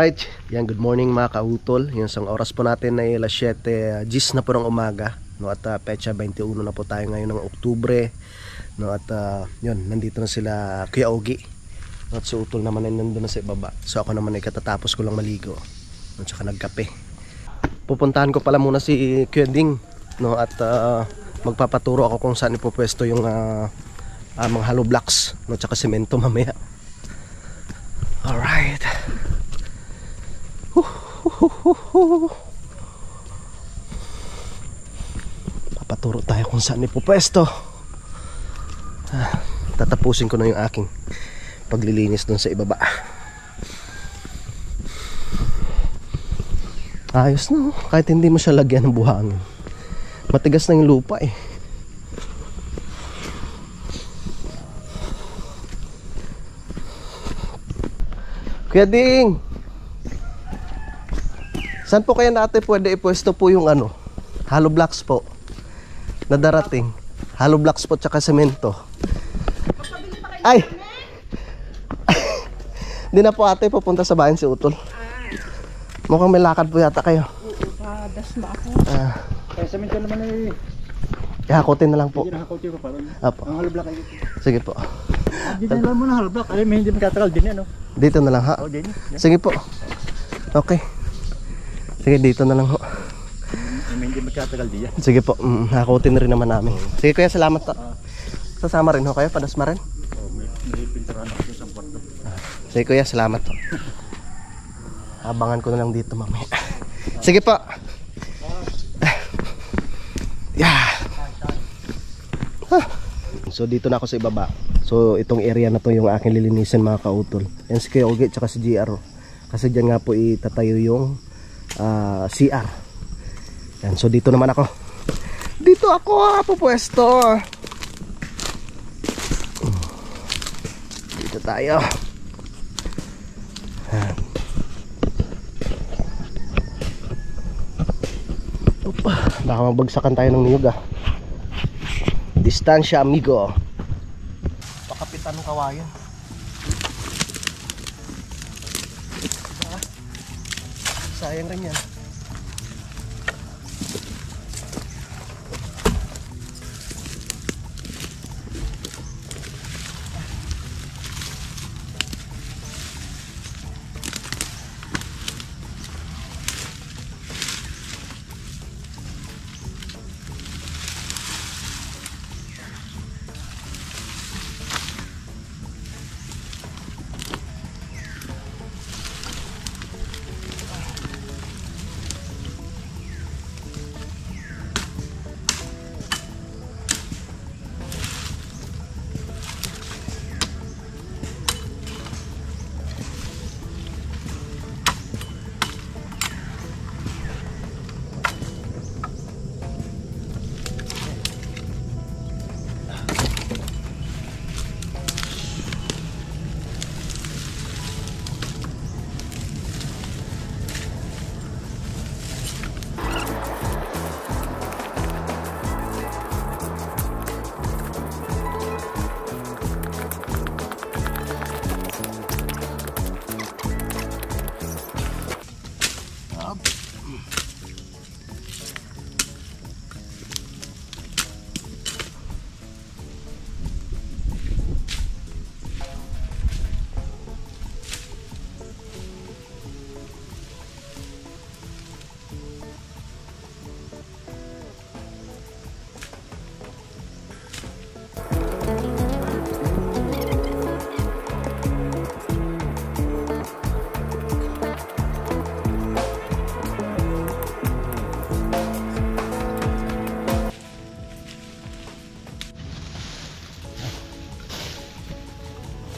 Alright, yan, good morning mga kautol. Yung isang oras po natin ay alas 7:10 na po ng umaga, no? At petsa 21 na po tayo ngayon ng Oktubre, no? At yun, nandito na sila Kuya Ogie, no? At si Utol naman ay nandun na sa ibaba. So ako naman ay katatapos ko lang maligo, at saka nagkape. Pupuntahan ko pala muna si Kuya Ding, no? At magpapaturo ako kung saan ipopwesto yung mga hollow blocks, no? At saka semento mamaya. Alright, papaturo tayo kung saan ipopwesto. Tatapusin ko na yung aking paglilinis dun sa ibaba. Ayos na, kahit hindi mo siya lagyan ng buhangin. Matigas na yung lupa eh. Kuya Ding, saan po kaya natin pwede ipwesto po yung hollow blocks po na darating? Hollow blocks po tsaka semento. Ay! Hindi na po ate, pupunta sa bayan si Utol. Mukhang may lakad po yata kayo. Das na ako. Kaya semento naman ay ihakotin na lang po. hakotin ko pa ron. Apo. Ang hollow block ay Sige po. Dito na lang muna hollow block. Ay, may hindi magkatagal din yan, no? Dito na lang ha? O, din. Sige po. Okay. Sige, dito na lang ho. May hindi magkatagal din yan. Sige po, hakotin na rin naman namin. Sige kuya, salamat po. Sasama rin ho kayo, padasma rin. O, may pinturan ako sa kwarto. Sige kuya, salamat po. Abangan ko na lang dito mamaya. Sige po. Yeah. So dito na ako sa ibaba. So itong area na to yung aking lilinisin mga kautol. Yan si Kuya Ogie tsaka si GR. Kasi dyan nga po itatayo yung CR. Yan, so dito naman ako. Dito ako pupwesto. Dito tayo. Baka magbagsakan tayo ng niyog ah. Distansya amigo. Pakapitan ng kawayan. Sayang rin yan.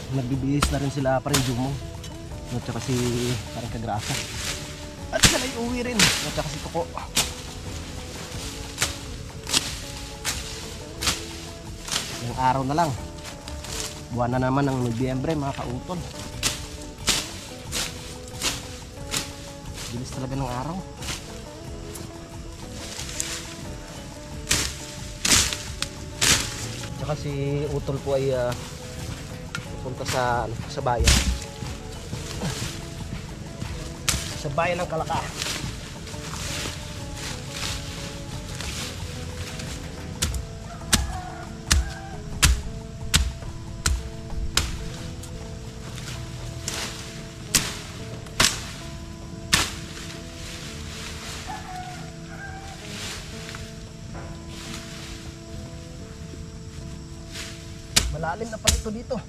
Nagbibihis na rin sila paring Jumo, at saka si parang Kagrasa, at sila uwi rin, at saka si Tuko. Yung araw na lang, buwan na naman ng Nobyembre mga kautol. Bilis talaga ng araw. Tsaka si Utol po ay punta sa bayan. sa bayan ng Kalaka. Malalim na pala ito dito.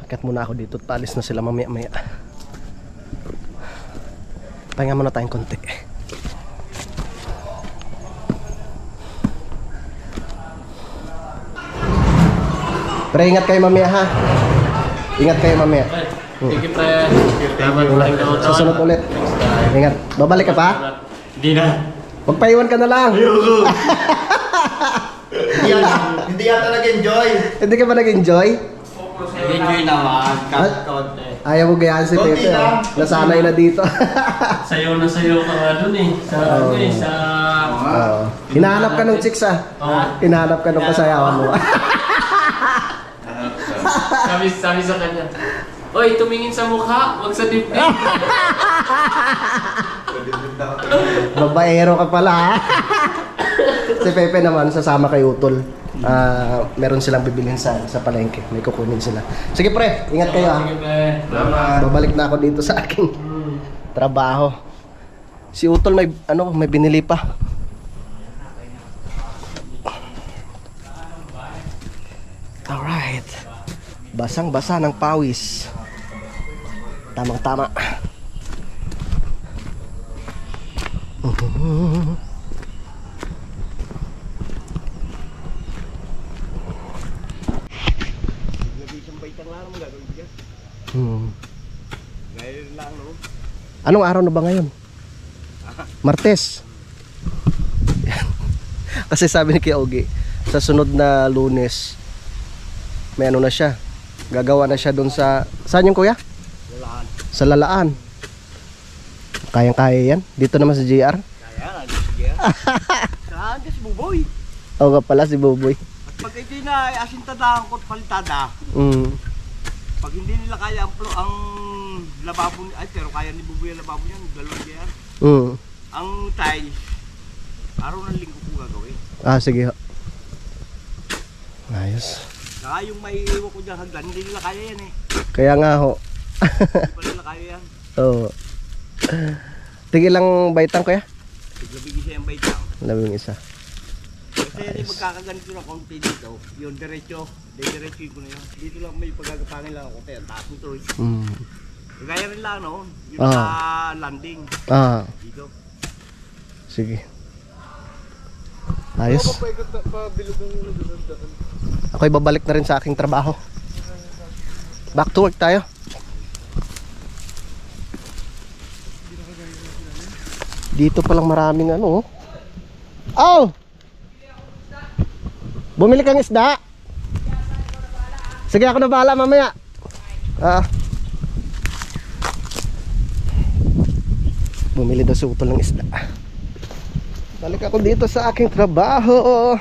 Akit muna ako dito. Talis na sila mamaya-maya. Pahinga muna tayong konti. Pre, ingat kayo mamaya ha. Ingat kayo mamaya. Sige pre. Salamat. Susunod ulit. Ingat. Babalik ka pa? Hindi na. Magpaiwan ka na lang. Hindi yata nag-enjoy. Hindi ka ba nag-enjoy? Enjoy naman. Konti. Ayaw mo gayaan si Konti Pepe. lang. Nasanay na dito. Sayo na sayo ka nga dun eh. Sa ano eh. Sa... Oo. Hinahanap ka ng chicks ah. Oo. Hinahanap ka ng kasayawan mo. Sabi sa kanya. Oy, tumingin sa mukha. Huwag sa dibdib. Babaero ka pala ha. Si Pepe naman sasama kay Utol. Meron silang bibilhin sa palengke. May kukunin sila. Sige pre, ingat kayo ha. Sige pre. Salamat. Babalik na ako dito sa aking trabaho. Si Utol may binili pa. Alright. Basang-basa ng pawis. Tamang-tama. Ngayon lang, no? Anong araw na ba ngayon? Martes. Kasi sabi ni Kuya Ogie, sa sunod na Lunes, may ano na siya. Gagawa na siya doon sa... Saan yung kuya? Lalaan. Sa Lalaan. Kayang-kaya yan. Dito naman sa JR. Kaya, sige. Saan ka si Buboy? Oo nga pala si Buboy. At pag ito'y na asintadahan ko at palitada, pag hindi nila kaya ang lababo, ay pero kaya ni Buboy ang lababo niyan, dalawang JR. Ang tiles, araw ng linggo ko gagawin. Sige ho. Ayos. Saka yung may iwan ko dyan hagdan, hindi nila kaya yan eh. Kaya nga ho. Hindi pa nila kaya yan. Oo. Tigil lang baitang kuya? Bigla-bigla siya yung baitang. Labing isa. Kasi hindi magkakaganito na konti dito. Yun, diretso. Diretso ko na yun. Dito lang may pagkakapangin lang ako. Kaya taas nito eh. Gaya rin lang no? Yung landing. Dito. Sige. Ayos. Ako'y babalik na rin sa aking trabaho. Back to work tayo. Dito palang maraming ano. Oh! Bumili kang isda. Sige, ako na bahala mamaya. Bumili daw si Utol ng isda. Balik ako dito sa aking trabaho.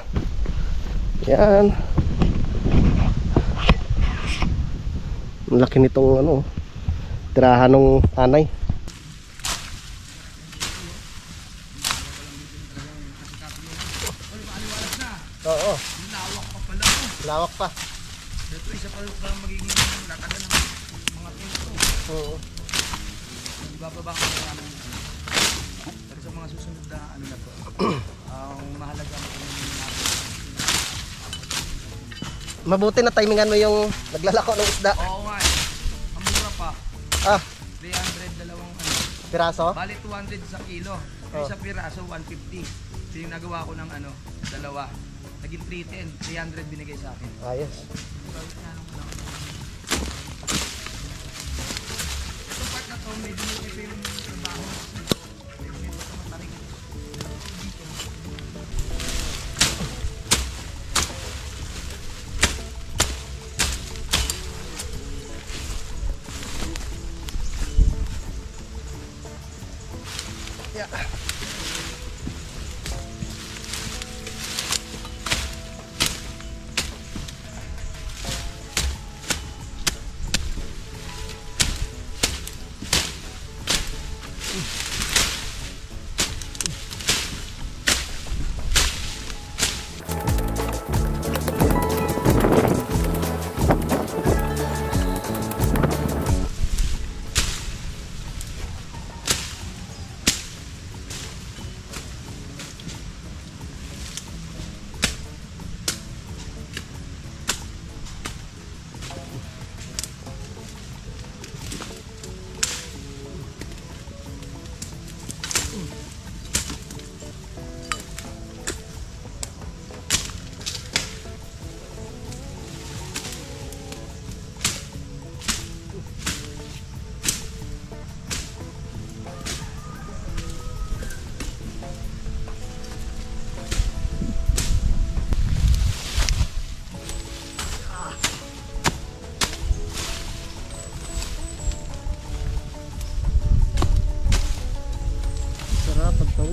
Yan. Ang laki nitong ano, tirahan ng anay. Oo. Lawak pa pala. Lawak pa. Dito isa pa lang magiging latagan ng mga pinto. Oo. Ibababa ko na namin. Pero sa mga susunod na ano na po. Ang mahalaga mo Mabuti na timingan mo yung naglalako ng isda. Oo nga eh. Ang mura pa. 300 dalawang ano. Piraso? Bali 200 sa kilo. Yung sa piraso 150. So yung nagawa ko ng ano, dalawa. Naging 310, 300 binigay sa akin. Ayos. Ito part na to, medyo ito yung trabaho. Medyo matarik.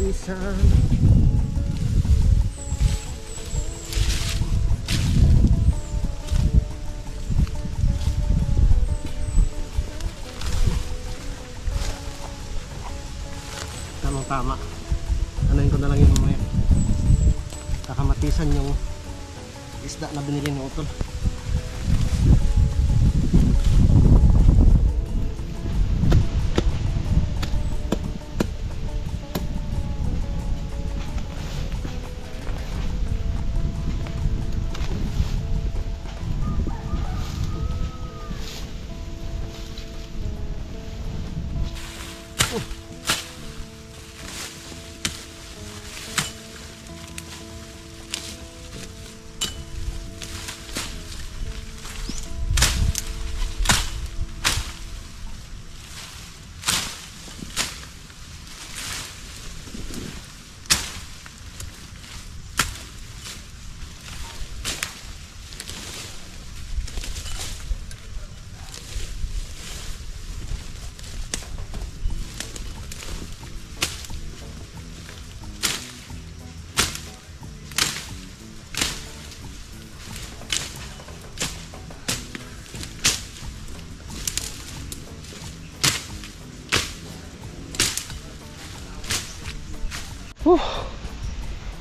Kamatisan. Tamang-tama. Anayin ko na lang yung mamaya. Kakamatisan yung isda na binili ni Utol.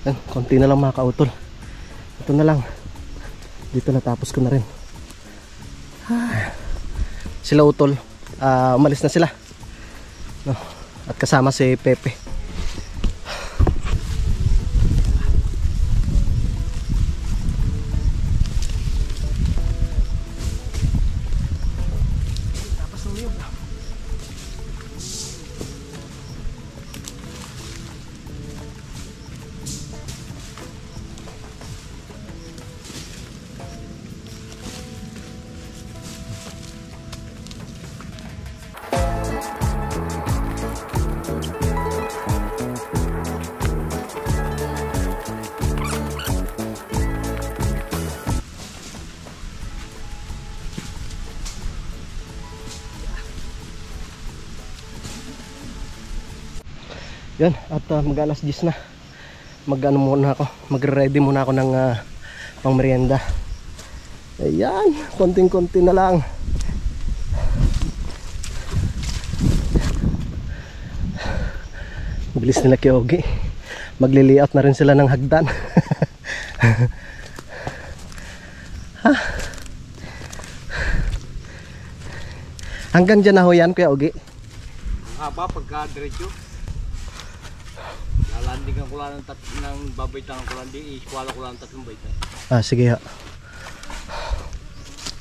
Yan, konti na lang mga kautol. Ito na lang. Dito natapos ko na rin. Sila Utol, umalis na sila, no? At kasama si Pepe. Yan, at mag-alas 10 na. Mag-ano muna ako, magre-ready muna ako ng pang merienda. Ayan, konting-konti na lang. Bilis nila Kyogi. Magli-layout na rin sila ng hagdan. Hanggang dyan na ho yan, Kuya Ogi? Haba pagka diretso. Lalandingan ko lang ng babaitangan ko lang di, iskwala ko lang 3 baita. Sige ha.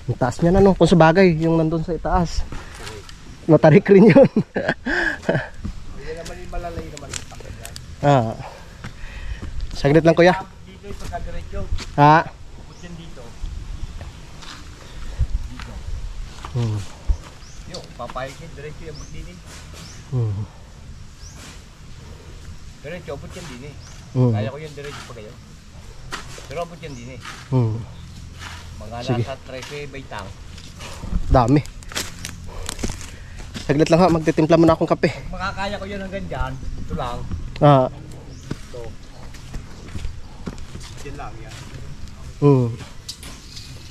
Ang taas niya na no, kung sa bagay, yung nandun sa itaas. Matarik rin yun. Hindi naman yung malalay naman. Saglit lang kuya. Dito yung pagka diretso. Bukod yan dito. Yung papayag yan, diretso yung butinin. Diretso, abot yan din eh. Kaya ko yan diretso pa kayo. Pero abot yan din eh. Mga nasa 13 baitang. Dami. Saglit lang ha, magtitimpla muna akong kape. Makakaya ko yan hanggang dyan. Ito lang. Ito. Yan lang yan.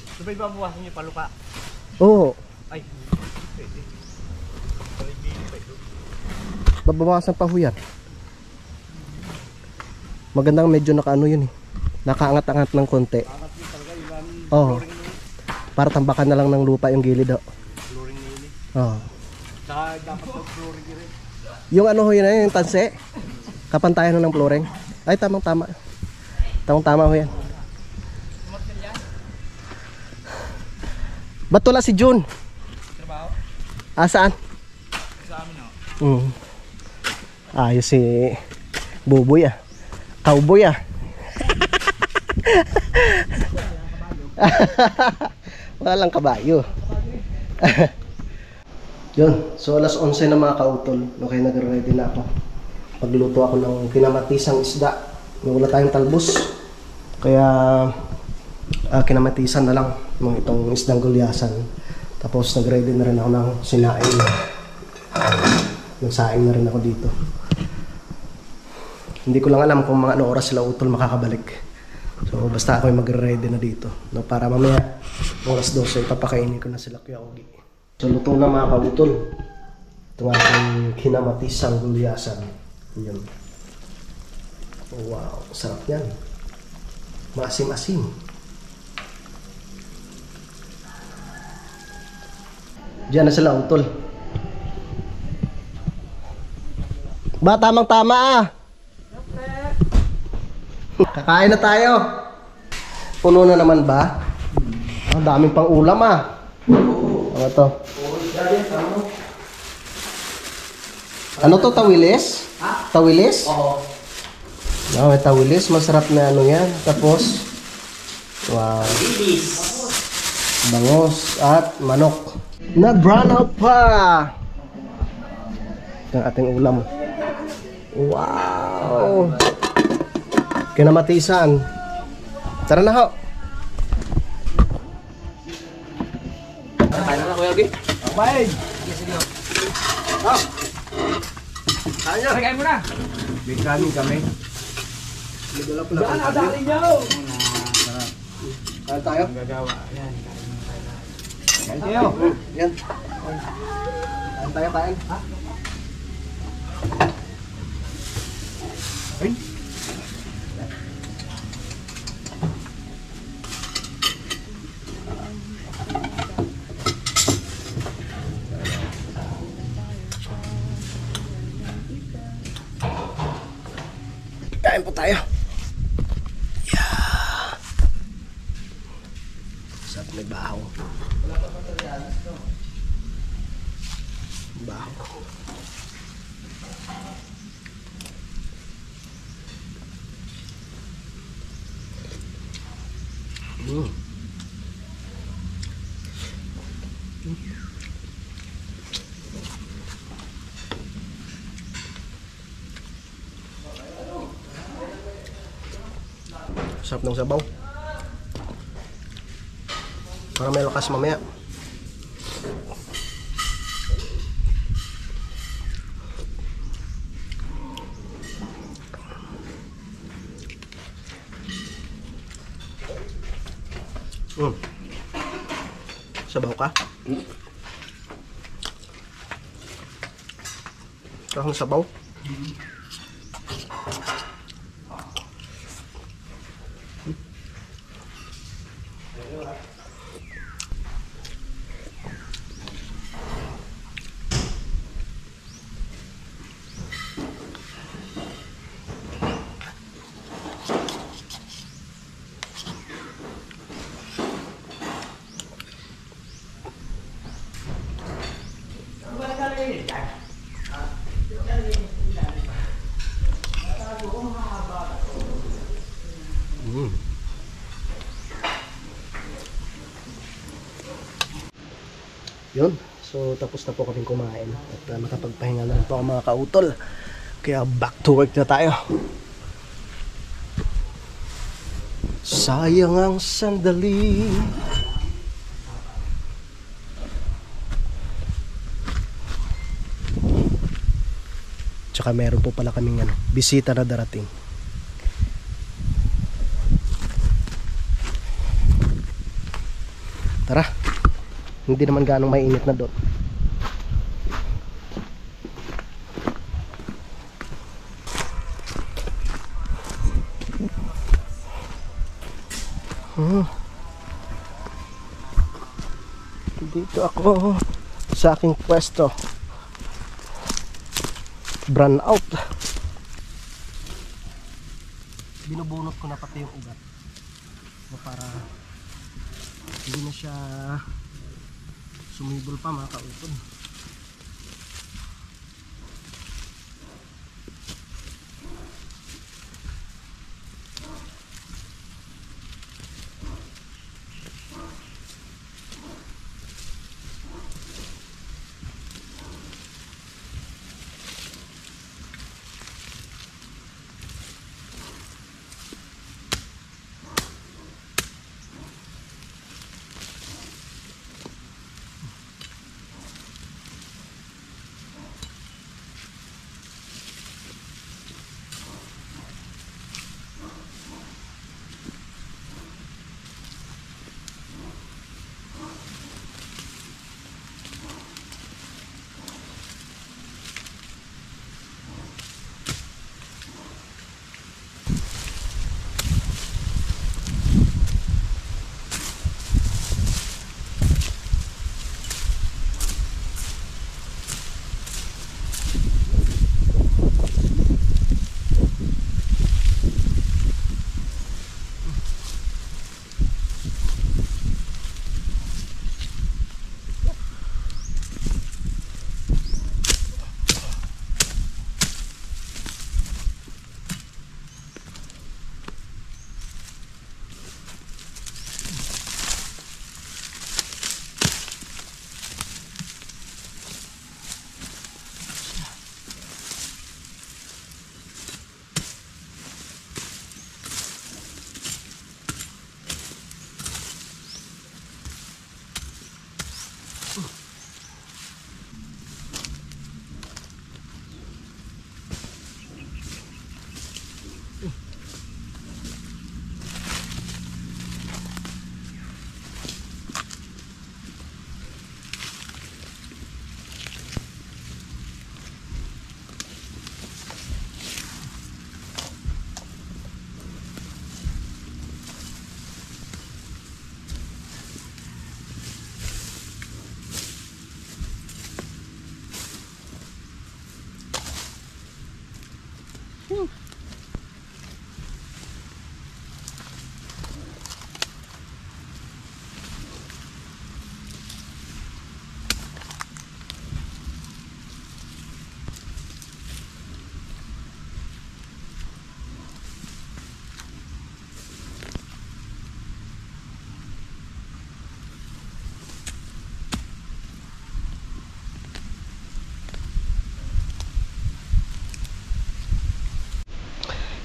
Ito ba'y babawasan niyo palupa? Oo. Ay, pwede. Paligili pa ito. Babawasan pa ho yan. Magandang medyo nakaano yun eh. Nakaangat-angat ng konti. Angat yun talaga yung flooring nila. Para tambakan na lang ng lupa yung gilid ho. Flooring nila. Saka dapat ng flooring rin. Yung ano ho yun eh, yung tanse. Kapantayan ho ng flooring. Ay tamang-tama. Tamang-tama ho yan. Ba't wala si June? Trabaho? Saan? Sa amin o. Ayos si Buboy ah. Cowboy ah. Walang kabayo. Yun, so alas 11 na mga kautol. Okay, nag-ready na ako. Pagluto ako ng kinamatisang isda. Wala tayong talbos. Kaya kinamatisan na lang ng itong isdang gulyasan. Tapos nag-ready na rin ako ng sinaing. Nagsaing na rin ako dito. Hindi ko lang alam kung mga ano oras sila utol makakabalik. So basta ako yung magre-ready na dito. No, para mamaya oras 12 ipapakainin ko na sila Kuya Ogie. So luto na mga kautol. Ito nga aking kinamatisang gulyasan. Yun. Wow, sarap yan. Maasim-asim. Diyan na sila utol. Ba, tamang-tama ah. Kakain na tayo. Puno na naman ba? Ang daming pang ulam ah. Ano to? Ano to, tawilis? Tawilis? Oo. No, may tawilis. Masarap na ano yan. Tapos, wow. Bangos at manok. Nag-brown out pa. Ito ang ating ulam. Wow. Kinamatisan. Tara na ho. Kain na Kuya Ogie. Abay! Kain mo na. May kanin kami. Saan adali niyo? Kain tayo? Gagawa. Yan. Kain tayo. Yan. Kain tayo, kain. Ha? Ay! Kain po tayo. Yeah. Sarap may bahaw. Bahaw. Sarap ng sabaw. Para may lakas mamaya. Sabaw ka? Kakang sabaw? Yun. So tapos na po kaming kumain at nakapagpahinga na rin po ang mga kautol. Kaya back to work na tayo. Sayang ang sandali. Tsaka meron po pala kaming bisita na darating. Tara. Hindi naman ganong mainit na doon. Dito ako sa aking pwesto. Brown out. Binubunot ko na pati yung ugat. Para hindi na siya sumibol pa mga kautol.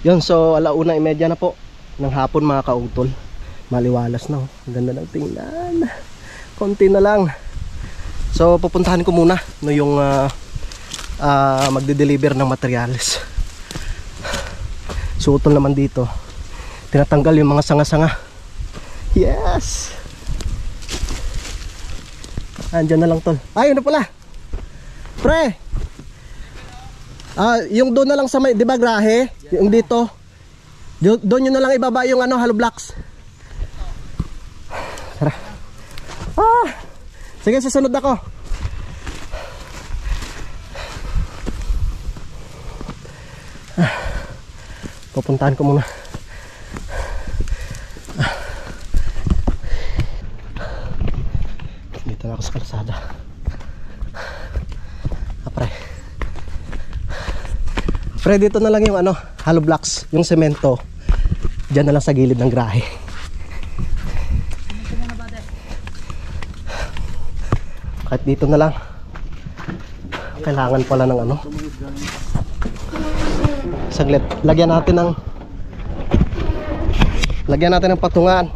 Yun, so 1:30 na po ng hapon mga kautol. Maliwalas na, oh. Ang ganda ng tingnan. Konti na lang. So pupuntahan ko muna no, yung magde-deliver ng materials. So utol naman dito, tinatanggal yung mga sanga-sanga. Yes, andyan na lang tol. Ayun na pala pre. Yung doon na lang sa may, di ba grahe? Yung dito doon yun na lang ibaba yung ano, hollow blocks. Tara. Sige, susunod ako. Pupuntahan ko muna. Dito na ako sa kalsada. Pre, dito na lang yung ano, hollow blocks, yung semento. Diyan na lang sa gilid ng grahe. Kahit dito na lang. Kailangan pala ng ano. Saglit, lagyan natin ng patungan.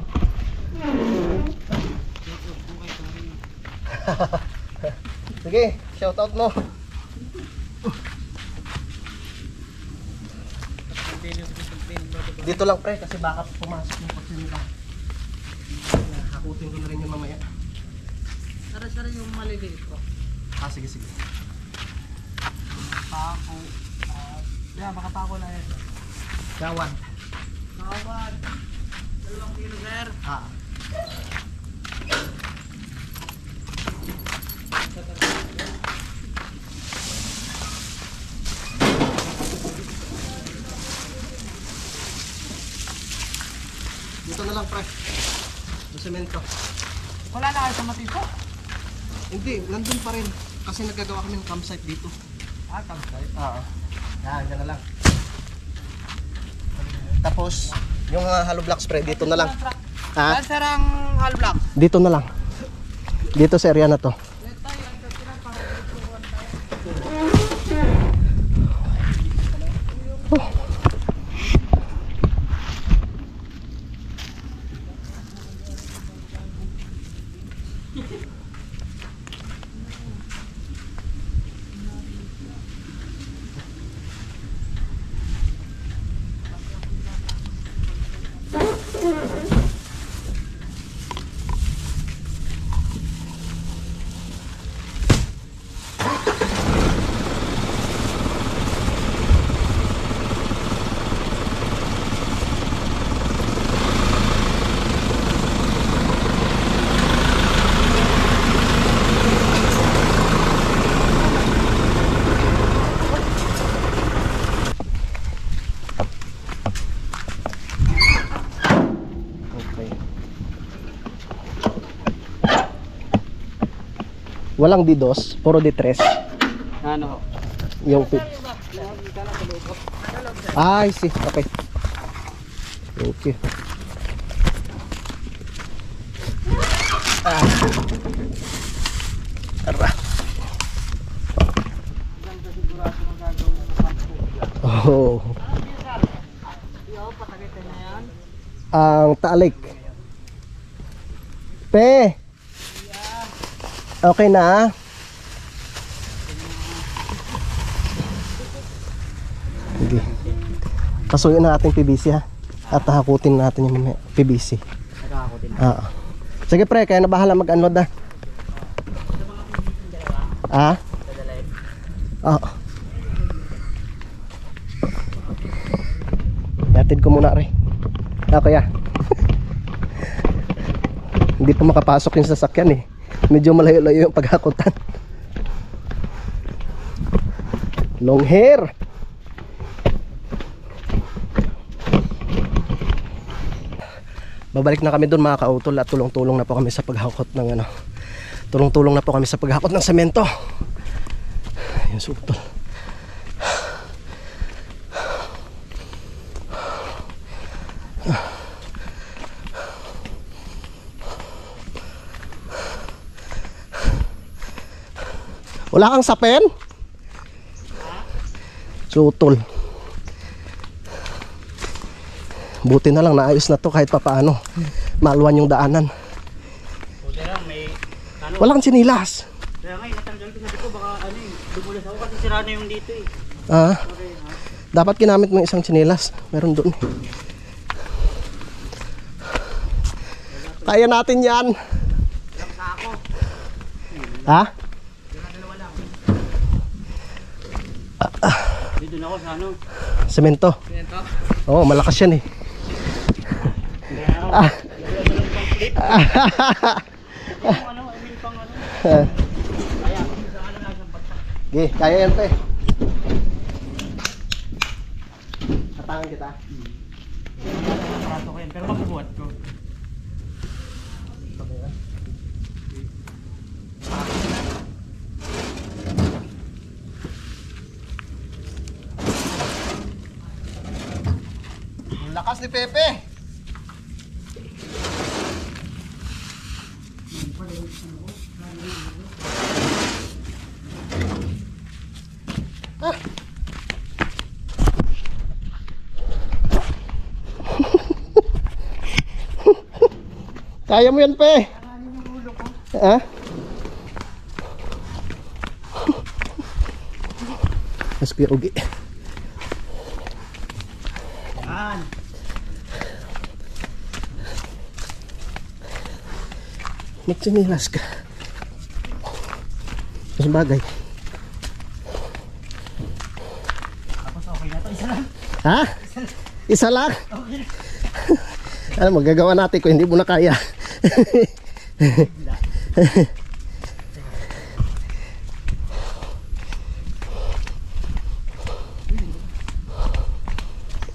Sige, shout out mo. Dito lang pre, kasi baka pumasok yung kotse nila. Hakutin ko na rin yung mamaya. Sara yung maliliit ko. Sige. Pako. Baka pako na yan. Kawan. 2 kilo, sir. Dito na lang pre. Yung semento. Wala na kayo sa Matiso? Hindi, nandun pa rin. Kasi nagagawa kami ng campsite dito. Campsite? Oo. Yan, dyan na lang. Tapos, yung hollow blocks pre, dito na lang. Saan sir ang hollow block? Dito na lang. Dito sa area na to. Walang D2, puro D3. Ano? Yung I see. Okay. Okay. Oh. Ang taalik. Pe. Okay na. Sige. Pasuyin na ating PVC ha. At hakutin natin yung PVC. Sige pre, kaya na bahala mag-unload na. Yatid ko muna rin. Kaya hindi pa makapasok yung sasakyan eh. Medyo malayo-layo yung paghakutan. Long hair. Babalik na kami doon mga kautol at tulong-tulong na po kami sa paghakot ng ano. Tulong-tulong na po kami sa paghakot ng semento. Yung sutol. Wala kang sapen? Sutol. Buti na lang naayos na to kahit papaano. Maluwan yung daanan. Buti lang, may ano. Walang sinilas. Kaya nga, natanggal ko sabi ko, baka ano eh, dumulas ako kasi sira na yung dito eh. Ah, dapat ginamit mo yung isang sinilas. Meron doon. Kaya natin yan. Ilang sako. Ha? Dalawa lang. Dito na ako sa ano. Semento. Ganito. Oo, malakas yan eh. Ah. Ano, I mean pang ano. Kaya, sa ano lang sa bagsak. Okay, kaya yan pe. Katangan kita. Prato ko yan, pero magbubuhat ko. Lakas ni Pepe. Ah. Kaya mo yan, Pe. Ha? Mas piugi. Yan. Magsinilas ka. Mas bagay. Tapos okay na to, isa lang. Ha? Isa lang? Okay. Ano magagawa natin kung hindi mo na kaya?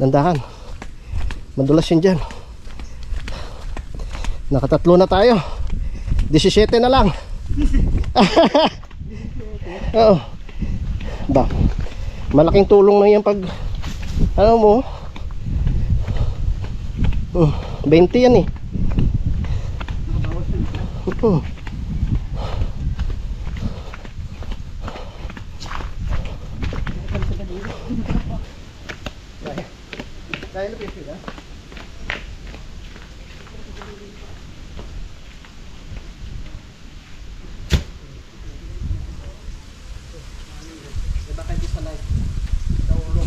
Dandahan. Madulas yun dyan. Nakatatlo na tayo. 17 na lang. Oo. Ba, malaking tulong na yan pag ano mo 20 yan eh. Kaya na pwede na. Baka hindi sanay sa ulo.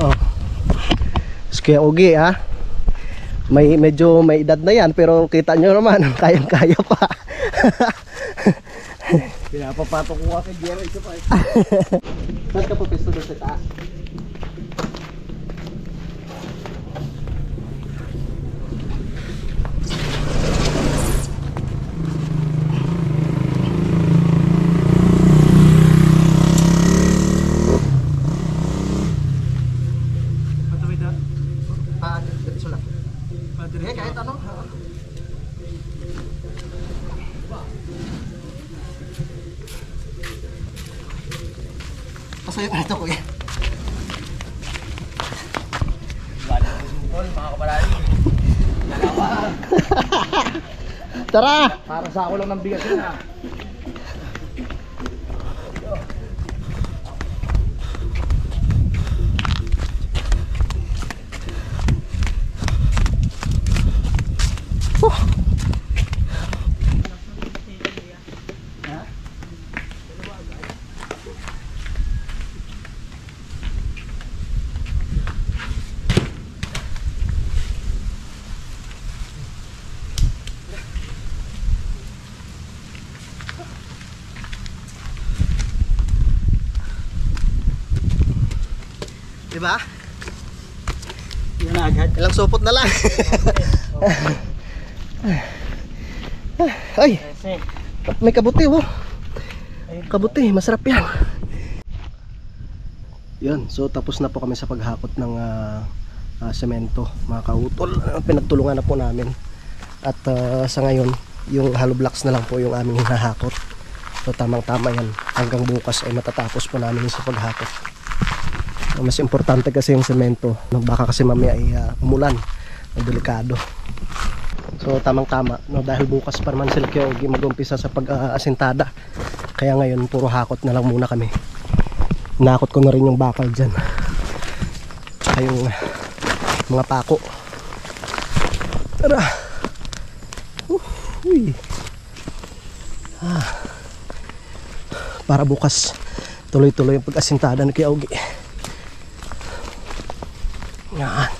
Oh. Kaya Ugi ha. Medyo may edad na yan pero kita nyo naman kayang-kaya pa. Pinapapatok ko kasi Jerry ito pa. Saan ka po pesto doon sa taas? Patawid na. Dito lang. Eh, kahit ano. Pasayo ka ito kuya. Bala ko sungkol, mga kaparali. Dalawa. Tara! Para sa ako lang ng bigas yun ha. Diba? Yan na agad. Ilang supot na lang. Ay, Kasi, may kabuti oh. Kabuti, masarap yan. Yun, so tapos na po kami sa paghakot ng semento, mga kautol. Pinagtulungan na po namin. At sa ngayon, yung hollow blocks na lang po yung aming hinahakot. So tamang tama yan. Hanggang bukas ay matatapos po namin sa paghakot. Mas importante kasi yung semento. Baka kasi mamaya ay umulan. Delikado. So tamang-tama, no, dahil bukas pa naman sila Kuya Ogie mag-umpisa sa pag-asintada. Kaya ngayon puro hakot na lang muna kami. Nakot ko na rin yung bakal dyan. Ay yung mga pako. Tara. Uy. Para bukas tuloy-tuloy yung pag-asintada ni Kuya Ogie. Yan.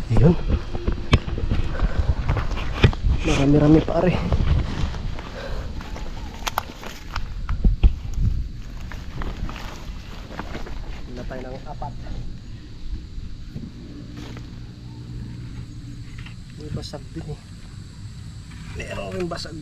Ayun. Marami-rami pare. Wala tayo ng 4. May basag din eh. Meron rin basag.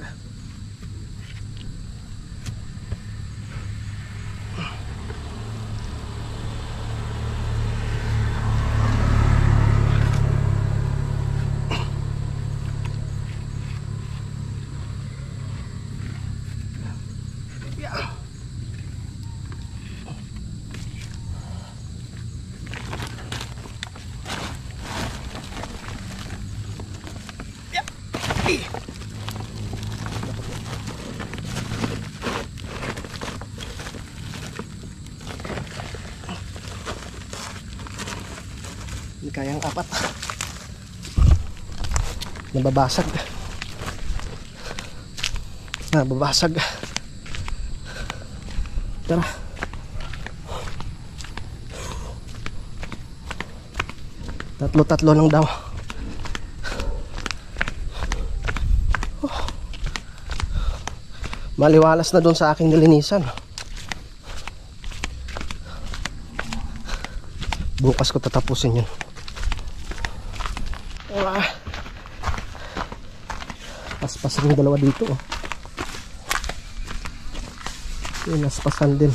Hindi kayang 4. Nababasag. Nababasag. Tara. Tatlo lang daw. Maliwalas na doon sa aking nilinisan. Bukas ko tatapusin yun. Paspas rin dalawa dito. Yun, naspasan din.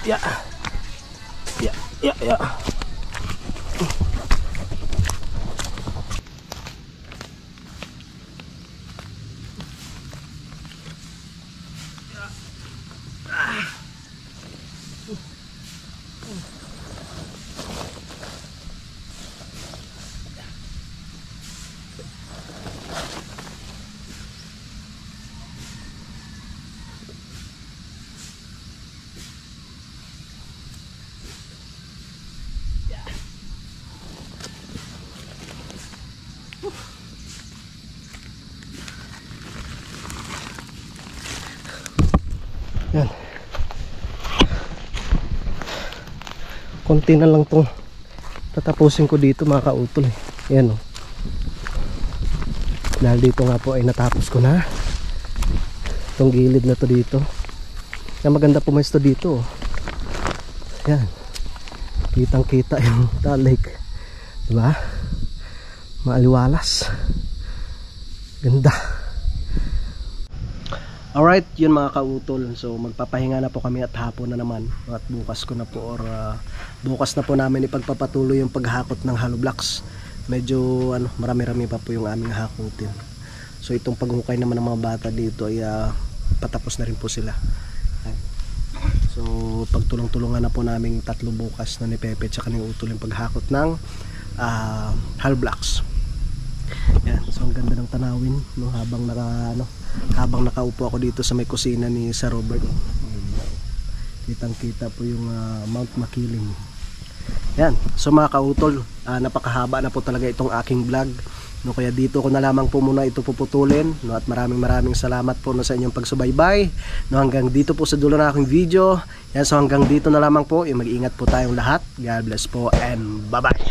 Yeah. Ya, ya. Yan. Konti na lang tong tatapusin ko dito mga kautol eh. Yan o. Dahil dito nga po ay natapos ko na itong gilid na to dito. Yan, maganda pumesto dito oh. Yan. Kitang kita yung lake. Diba? Maaliwalas. Ganda. Alright, yun mga kautol. So magpapahinga na po kami at hapon na naman. At bukas ko na po bukas na po namin ipagpapatuloy yung paghakot ng hollow blocks. Medyo marami-rami pa po yung aming hakutin. So itong paghukay naman ng mga bata dito ay patapos na rin po sila. So pagtulong-tulungan na po namin 3 bukas na ni Pepe at ni Utol yung paghakot ng hollow blocks. Yan, so ang ganda ng tanawin no, habang nakaupo ako dito sa may kusina ni Sir Robert. Kitang kita po yung Mount Makiling. Yan, so mga kautol, napakahaba na po talaga itong aking vlog no, kaya dito ko na lamang po muna ito puputulin no, at maraming salamat po no, sa inyong pagsubaybay no, hanggang dito po sa dulo ng aking video. Yan, so hanggang dito na lamang po, mag-iingat po tayong lahat. God bless po and bye bye.